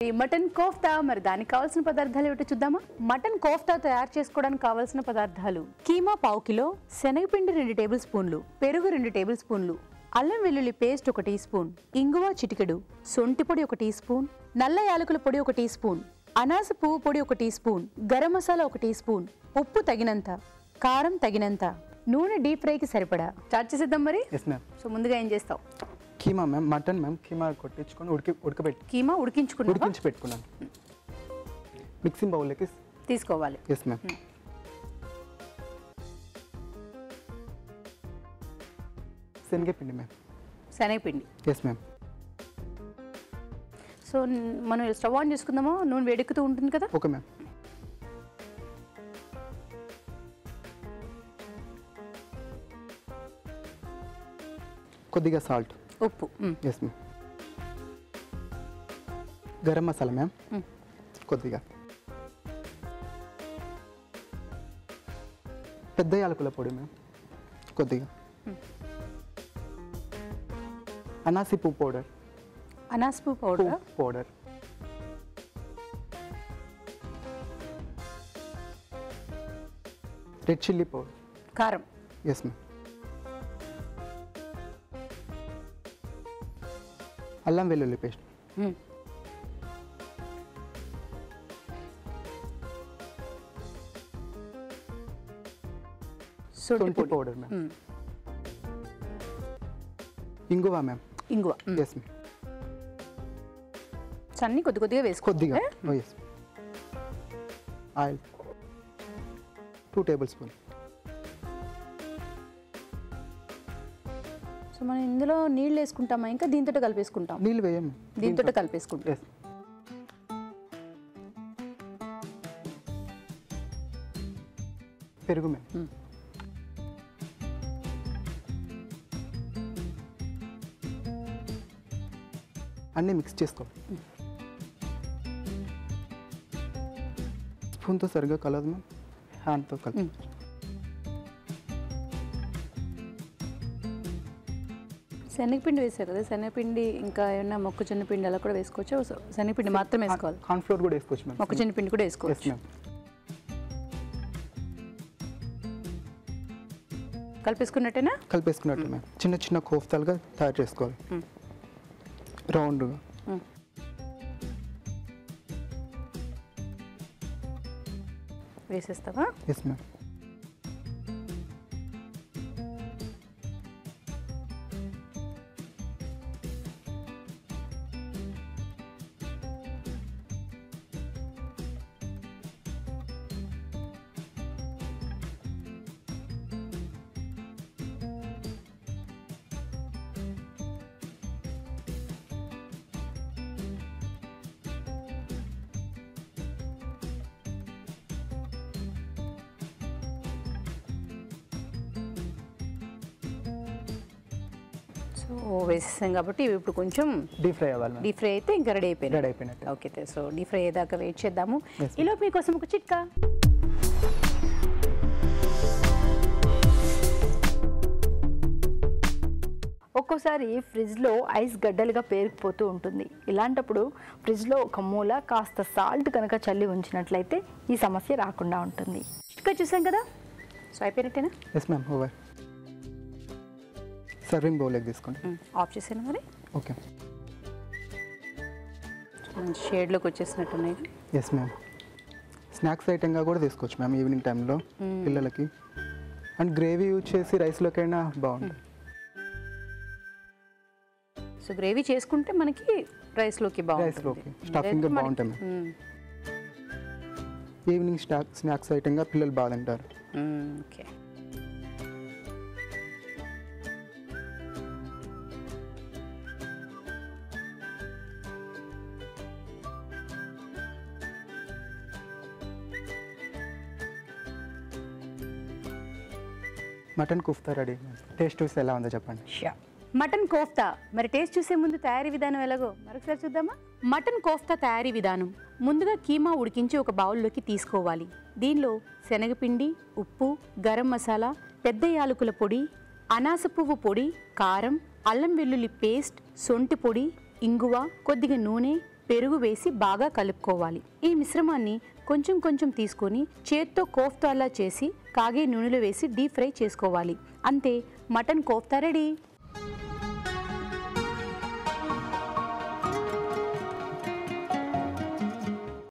ఈ మటన్ కోఫ్తా మరి దానికి కావాల్సిన పదార్థాలు ఏమిటో చూద్దామా. మటన్ కోఫ్తా తయారు చేసుకోవడానికి కావాల్సిన పదార్థాలు: కీమా పావు కిలో, శనగపిండి 2 టేబుల్ స్పూన్లు, పెరుగు 2 టేబుల్ స్పూన్లు, అల్లం వెల్లుల్లి పేస్ట్ 1 టీ స్పూన్, ఇంగువ చిటికెడు, సొంటి పొడి 1 టీ స్పూన్, నల్ల యాలకుల పొడి 1 టీ స్పూన్, అనాస పువ్వు పొడి 1 teaspoon, garam masala 1 teaspoon, ఉప్పు తగినంత, కారం తగినంత, నూనె డీప్ ఫ్రైకి సరిపడా. స్టార్ట్ చేసేద్దాం మరి. సో ముందుగా ఏం చేస్తావు? Keema ma'am, mutton ma'am, keema కొట్టించుకొని ఉడకబెట్టి కీమా ఉడికించి పెట్టుకున్నాను. మిక్సింగ్ బౌల్లోకి తీసుకోవాలి. Yes ma'am. శనగపిండి మ్యామ్. శనగపిండి. Yes ma'am. సో మనం స్టవ్ ఆన్ చేసుకుందామా? నూనె వేడెక్కుతూ ఉంటుంది కదా. Okay ma'am. కొద్దిగా సాల్ట్, ఉప్పు. Yes ma'am. Garam masala ma'am, కొద్దిగా. పెద్ద యాలకుల పొడి మ్యామ్, కొద్దిగా. అనాసి పువ్వు పౌడర్. అనాస పువ్వు పౌడర్. Red chilli powder. కారం. Yes ma'am. అల్లం వెల్లుల్లి పేస్ట్. సొంటి పౌడర్ మ్యామ్. ఇంగువ మ్యామ్. ఇంగువ. Yes ma'am. అన్ని కొద్దిగా వేసుకో. కొద్దిగా. Yes. Oil 2 tablespoon. So మనం ఇందులో నీళ్ళు వేసుకుంటామా? ఇంకా దీంతో కలిపేసుకుంటాం? నీళ్ళు వేయం, దీంతో కలిపేసుకుంటాం. పెరుగు మ్యామ్. అన్నీ మిక్స్ చేసుకోవాలి. స్పూన్తో సరిగ్గా కలదు మ్యామ్, హ్యాండ్తో కలిపి. శనగపిండి వేసారు కదా, శనగపిండి ఇంకా ఏమన్నా మొక్కజొన్న పిండి అలా కూడా వేసుకోవచ్చు? శనగపిండి మాత్రమే వేసుకోవాలి? కార్న్ఫ్లోర్ కూడా వేసుకోవచ్చు మ్యామ్. మొక్కజొన్న పిండి కూడా వేసుకోవచ్చు. కలిపేసుకున్నట్టేనా? కలిపేసుకున్నట్టు మ్యామ్. చిన్న చిన్న కోఫ్తాలుగా తయారు చేసుకోవాలి, రౌండ్గా. వేసేస్తావా? Yes ma'am. సో వేసేసాం కాబట్టి ఇవి ఇప్పుడు కొంచెం డీప్ ఫ్రై అవ్వాలి. డీప్ ఫ్రై అయితే ఇంకా రెడీ అయిపోయినట్టు. ఓకే. సో డీప్ ఫ్రై అయ్యేదాకా వెయిట్ చేద్దాము. ఈలోపు మీకోసం ఒక చిట్కా. ఒక్కోసారి ఫ్రిడ్జ్లో ఐస్ గడ్డలుగా పేరుకుపోతూ ఉంటుంది. ఇలాంటప్పుడు ఫ్రిడ్జ్లో ఒక మూల కాస్త సాల్ట్ కనుక చల్లి ఉంచినట్లయితే ఈ సమస్య రాకుండా ఉంటుంది. చిట్కా చూసాం కదా. సో అయిపోయినట్టేనా? Yes ma'am. ఓవర్. సర్వింగ్ బౌల్లోకి తీసుకోండి. ఆఫ్ చేసాను మరి. ఓకే. షేడ్లోకి వచ్చేసినట్టున్నాయి. Yes ma'am. స్నాక్స్ ఐటెంగా కూడా తీసుకోవచ్చు మ్యామ్ ఈవినింగ్ టైంలో పిల్లలకి. అండ్ గ్రేవీ యూజ్ చేసి రైస్లోకైనా బాగుంటుంది. సో గ్రేవీ చేసుకుంటే మనకి రైస్లోకి రైస్లోకి స్టఫింగ్ బాగుంటుంది మ్యామ్. ఈవినింగ్ స్నాక్స్ ఐటెంగా పిల్లలు బాగా తింటారు. Okay. Mutton kofta ready. Taste చూసి ఎలా ఉందో చెప్పండి. మటన్ కోఫ్తా మరి టేస్ట్ చూసే ముందు తయారీ విధానం ఎలాగో మరొకసారి చూద్దామా. మటన్ కోఫ్తా తయారీ విధానం: ముందుగా కీమా ఉడికించి ఒక బౌల్లోకి తీసుకోవాలి. దీనిలో శనగపిండి, ఉప్పు, గరం మసాలా, పెద్ద యాలకుల పొడి, అనాస పువ్వు పొడి, కారం, అల్లం వెల్లుల్లి పేస్ట్, సొంటి పొడి, ఇంగువ, కొద్దిగా నూనె, పెరుగు వేసి బాగా కలుపుకోవాలి. ఈ మిశ్రమాన్ని కొంచెం కొంచెం తీసుకొని చేత్తో కోఫ్తాలా చేసి కాగే నూనెలో వేసి డీప్ ఫ్రై చేసుకోవాలి. అంతే, మటన్ కోఫ్తా రెడీ.